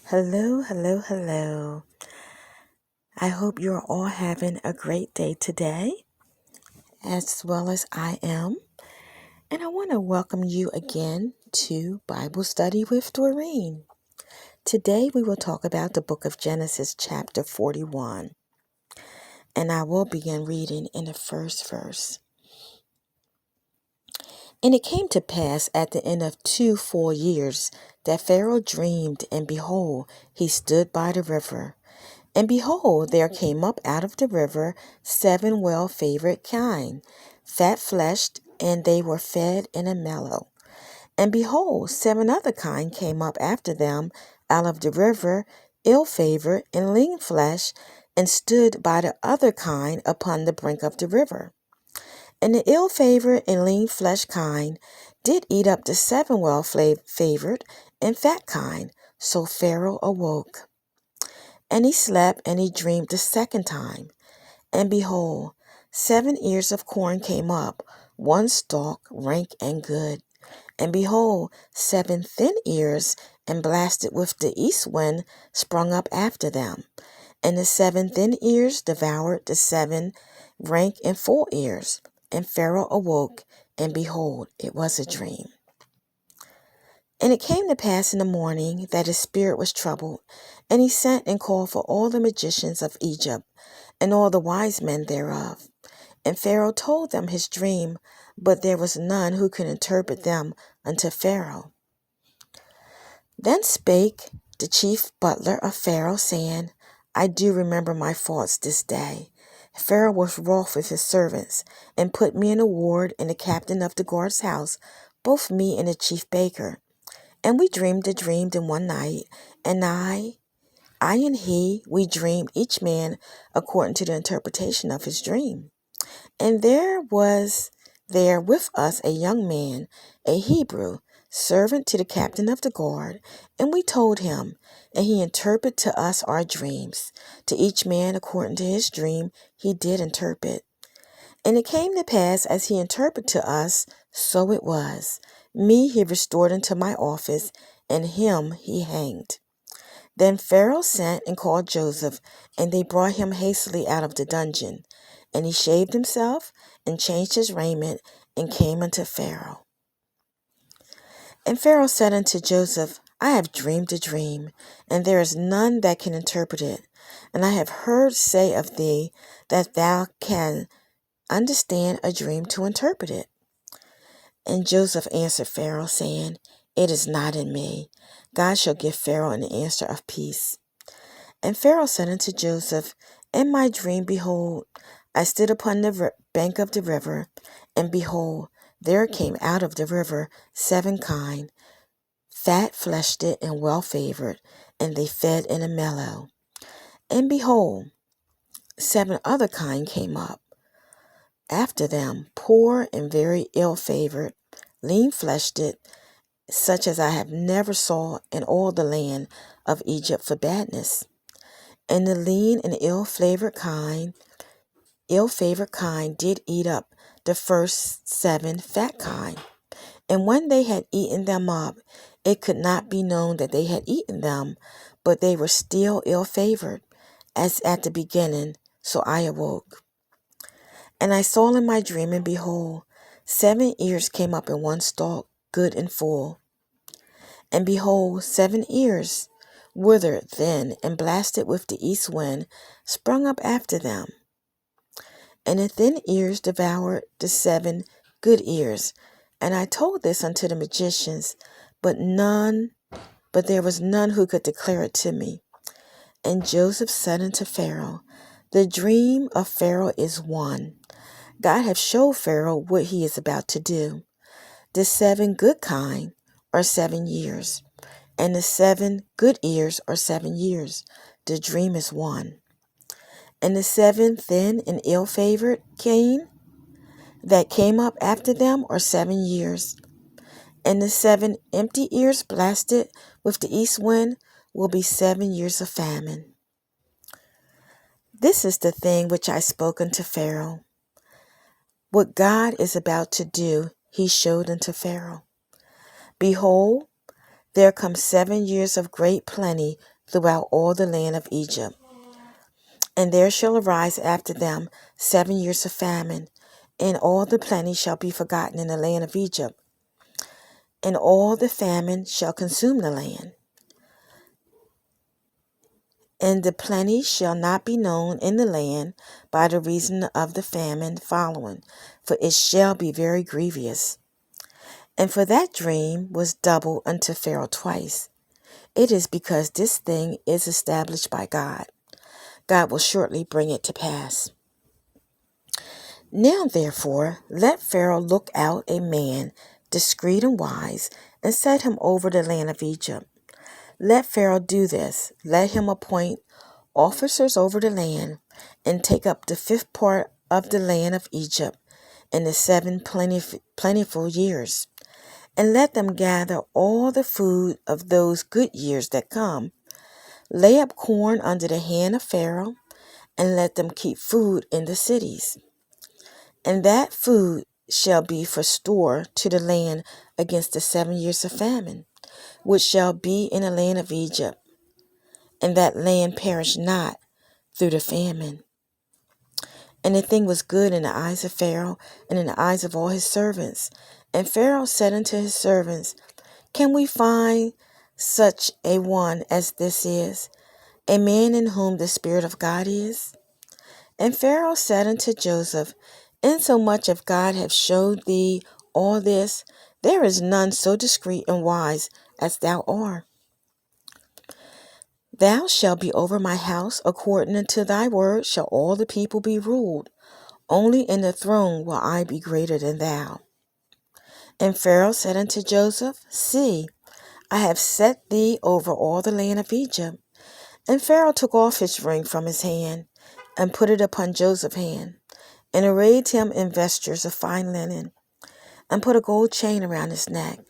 Hello, hello, hello. I hope you're all having a great day today, as well as I am. And I want to welcome you again to Bible Study with Doreen. Today we will talk about the book of Genesis, chapter 41. And I will begin reading in the first verse. And it came to pass at the end of 2 full years that Pharaoh dreamed, and behold, he stood by the river. And behold, there came up out of the river 7 well-favored kine, fat-fleshed, and they were fed in a mellow. And behold, 7 other kine came up after them out of the river, ill-favored and lean-fleshed, and stood by the other kine upon the brink of the river. And the ill-favored and lean-fleshed kine did eat up the 7 well-favored and fat kine. So Pharaoh awoke. And he slept, and he dreamed the second time. And behold, 7 ears of corn came up, one stalk, rank and good. And behold, 7 thin ears, and blasted with the east wind, sprung up after them. And the 7 thin ears devoured the 7 rank and full ears. And Pharaoh awoke, and behold, it was a dream. And it came to pass in the morning that his spirit was troubled, and he sent and called for all the magicians of Egypt, and all the wise men thereof. And Pharaoh told them his dream, but there was none who could interpret them unto Pharaoh. Then spake the chief butler of Pharaoh, saying, I do remember my faults this day. Pharaoh was wroth with his servants, and put me in a ward in the captain of the guard's house, both me and the chief baker. And we dreamed a dream in one night, and I and he, we dreamed each man according to the interpretation of his dream. And there was there with us a young man, a Hebrew, servant to the captain of the guard, and we told him, and he interpreted to us our dreams. To each man according to his dream he did interpret. And it came to pass, as he interpreted to us, so it was. Me he restored into my office, and him he hanged. Then Pharaoh sent and called Joseph, and they brought him hastily out of the dungeon. And he shaved himself, and changed his raiment, and came unto Pharaoh. And Pharaoh said unto Joseph, I have dreamed a dream, and there is none that can interpret it. And I have heard say of thee that thou canst understand a dream to interpret it. And Joseph answered Pharaoh, saying, It is not in me. God shall give Pharaoh an answer of peace. And Pharaoh said unto Joseph, In my dream, behold, I stood upon the bank of the river, and behold, there came out of the river 7 kine, fat-fleshed and well-favored, and they fed in a mellow. And behold, 7 other kine came up after them, poor and very ill-favored, lean-fleshed, such as I have never saw in all the land of Egypt for badness. And the lean and ill-favored kine did eat up the first 7 fat kine. And when they had eaten them up, it could not be known that they had eaten them, but they were still ill-favored, as at the beginning. So I awoke. And I saw in my dream, and behold, 7 ears came up in one stalk, good and full. And behold, 7 ears, withered, thin, and blasted with the east wind, sprung up after them. And the thin ears devoured the 7 good ears. And I told this unto the magicians, but there was none who could declare it to me. And Joseph said unto Pharaoh, The dream of Pharaoh is one. God hath showed Pharaoh what he is about to do. The 7 good kine are 7 years, and the 7 good ears are 7 years. The dream is one. And the 7 thin and ill-favored kine that came up after them are 7 years. And the 7 empty ears blasted with the east wind will be 7 years of famine. This is the thing which I spoke unto Pharaoh. What God is about to do, he showed unto Pharaoh. Behold, there come 7 years of great plenty throughout all the land of Egypt. And there shall arise after them 7 years of famine, and all the plenty shall be forgotten in the land of Egypt, and all the famine shall consume the land. And the plenty shall not be known in the land by the reason of the famine following, for it shall be very grievous. And for that dream was double unto Pharaoh twice. It is because this thing is established by God. God will shortly bring it to pass. Now therefore, let Pharaoh look out a man discreet and wise, and set him over the land of Egypt. Let Pharaoh do this. Let him appoint officers over the land, and take up the fifth part of the land of Egypt in the 7 plentiful years. And let them gather all the food of those good years that come. Lay up corn under the hand of Pharaoh, and let them keep food in the cities. And that food shall be for store to the land against the 7 years of famine, which shall be in the land of Egypt, and that land perish not through the famine. And the thing was good in the eyes of Pharaoh and in the eyes of all his servants. And Pharaoh said unto his servants, Can we find such a one as this is, a man in whom the Spirit of God is? And Pharaoh said unto Joseph, Insomuch if God have showed thee all this, there is none so discreet and wise as thou art. Thou shalt be over my house, according unto thy word shall all the people be ruled. Only in the throne will I be greater than thou. And Pharaoh said unto Joseph, See, I have set thee over all the land of Egypt. And Pharaoh took off his ring from his hand, and put it upon Joseph's hand, and arrayed him in vestures of fine linen, and put a gold chain around his neck.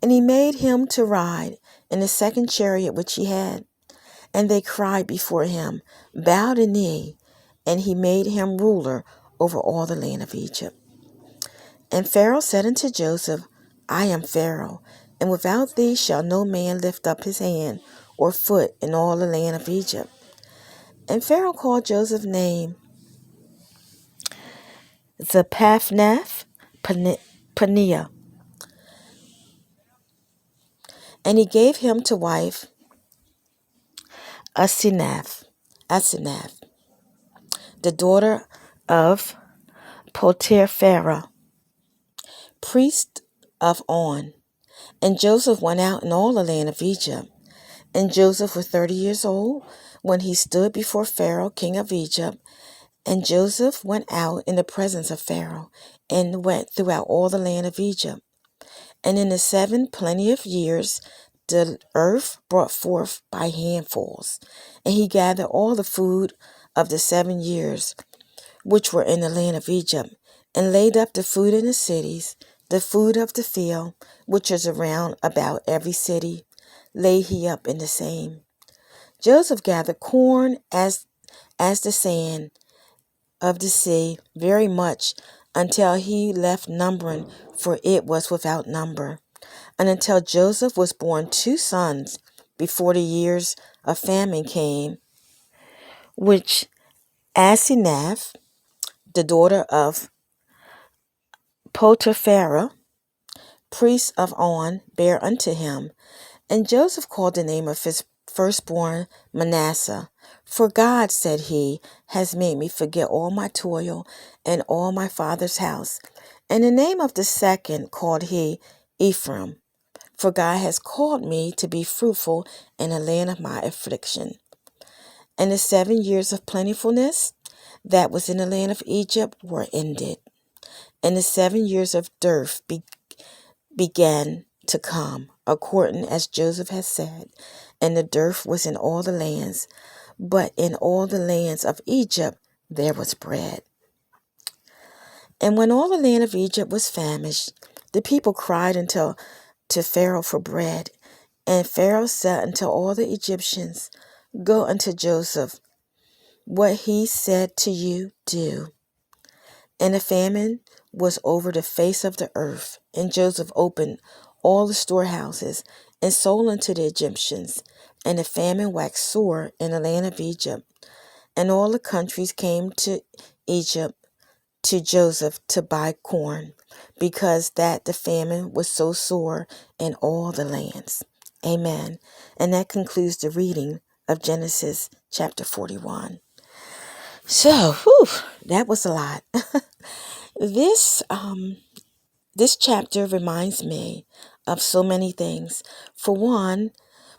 And he made him to ride in the second chariot which he had. And they cried before him, bowed a knee, and he made him ruler over all the land of Egypt. And Pharaoh said unto Joseph, I am Pharaoh, and without thee shall no man lift up his hand or foot in all the land of Egypt. And Pharaoh called Joseph's name Zephathnath Paneah. And he gave him to wife Asenath, the daughter of Pharaoh, priest of On. And Joseph went out in all the land of Egypt. And Joseph was 30 years old when he stood before Pharaoh, king of Egypt. And Joseph went out in the presence of Pharaoh, and went throughout all the land of Egypt. And in the 7 plenteous years, the earth brought forth by handfuls. And he gathered all the food of the 7 years, which were in the land of Egypt, and laid up the food in the cities, the food of the field, which is around about every city, laid he up in the same. Joseph gathered corn as the sand of the sea, very much, until he left numbering, for it was without number. And until Joseph was born 2 sons, before the years of famine came, which Asenath, the daughter of Pharaoh, priest of On, bare unto him. And Joseph called the name of his firstborn Manasseh. For God, said he, has made me forget all my toil and all my father's house. And the name of the second called he Ephraim. For God has called me to be fruitful in the land of my affliction. And the 7 years of plentifulness that was in the land of Egypt were ended. And the 7 years of dearth began to come, according as Joseph had said. And the dearth was in all the lands, but in all the lands of Egypt there was bread. And when all the land of Egypt was famished, the people cried to Pharaoh for bread. And Pharaoh said unto all the Egyptians, Go unto Joseph, what he said to you, do. And the famine was over the face of the earth. And Joseph opened all the storehouses, and sold unto the Egyptians And the famine waxed sore in the land of Egypt, and all the countries came to Egypt to Joseph to buy corn, because that the famine was so sore in all the lands. Amen. And that concludes the reading of Genesis chapter 41. So, that was a lot. This this chapter reminds me of so many things. For one,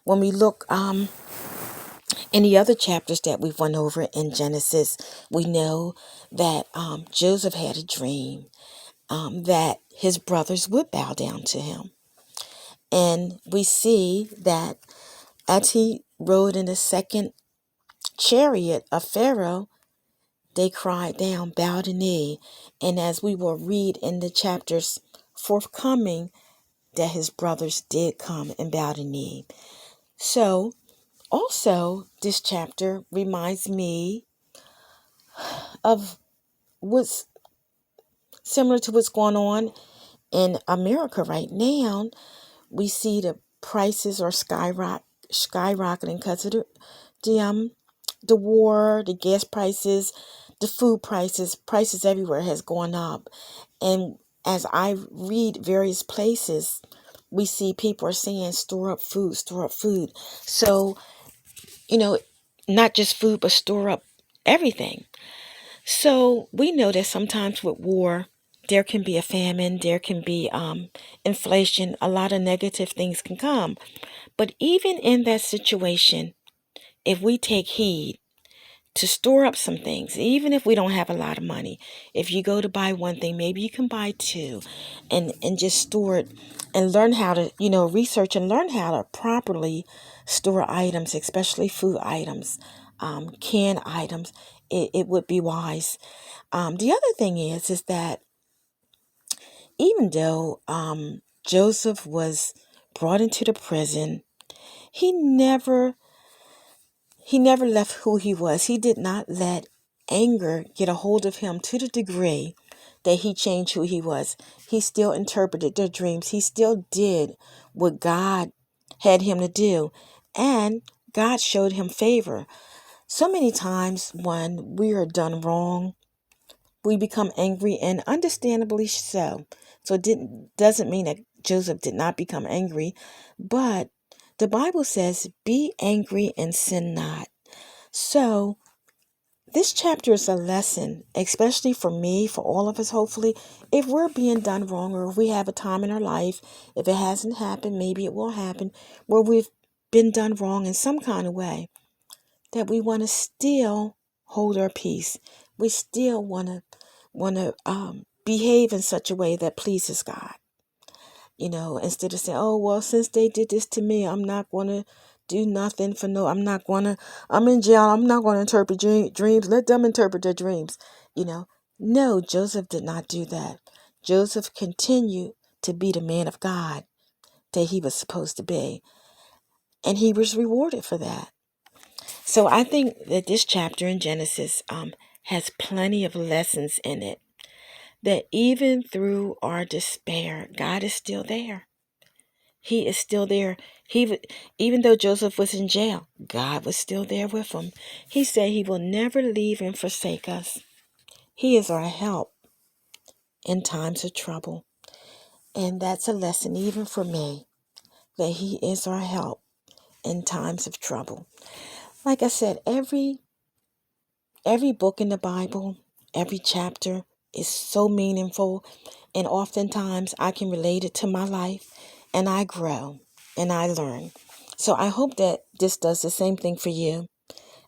when we look in the other chapters that we've went over in Genesis, we know that Joseph had a dream that his brothers would bow down to him. And we see that as he rode in the second chariot of Pharaoh, they cried down, bowed the knee. And as we will read in the chapters forthcoming, that his brothers did come and bow the knee. So, also, this chapter reminds me of what's similar to what's going on in America right now. We see the prices are skyrocketing because of the war, the gas prices, the food prices everywhere has gone up. And as I read various places, we see people are saying store up food, store up food. So, not just food, but store up everything. So we know that sometimes with war, there can be a famine, there can be inflation, a lot of negative things can come. But even in that situation, if we take heed to store up some things, even if we don't have a lot of money, if you go to buy one thing, maybe you can buy two and just store it and learn how to, research and learn how to properly store items, especially food items, canned items. It would be wise. The other thing is that even though Joseph was brought into the prison, he never left who he was. He did not let anger get a hold of him to the degree that he changed who he was. He still interpreted their dreams. He still did what God had him to do. And God showed him favor. So many times when we are done wrong, we become angry, and understandably so. So doesn't mean that Joseph did not become angry, but the Bible says, be angry and sin not. So this chapter is a lesson, especially for me, for all of us, hopefully. If we're being done wrong, or if we have a time in our life, if it hasn't happened, maybe it will happen, where we've been done wrong in some kind of way, that we want to still hold our peace. We still want to behave in such a way that pleases God. Instead of saying, oh, well, since they did this to me, I'm not going to do nothing I'm in jail, I'm not going to interpret dreams. Let them interpret their dreams. No, Joseph did not do that. Joseph continued to be the man of God that he was supposed to be. And he was rewarded for that. So I think that this chapter in Genesis has plenty of lessons in it. That even through our despair, God is still there. He is still there. Even though Joseph was in jail, God was still there with him. He said he will never leave and forsake us. He is our help in times of trouble. And that's a lesson even for me, that he is our help in times of trouble. Like I said, every book in the Bible, every chapter is so meaningful, and oftentimes I can relate it to my life, and I grow and I learn. So I hope that this does the same thing for you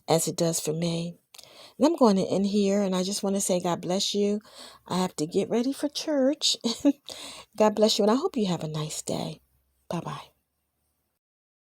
as it does for me. And I'm going to end here, and I just want to say God bless you. I have to get ready for church. God bless you, and I hope you have a nice day. Bye-bye.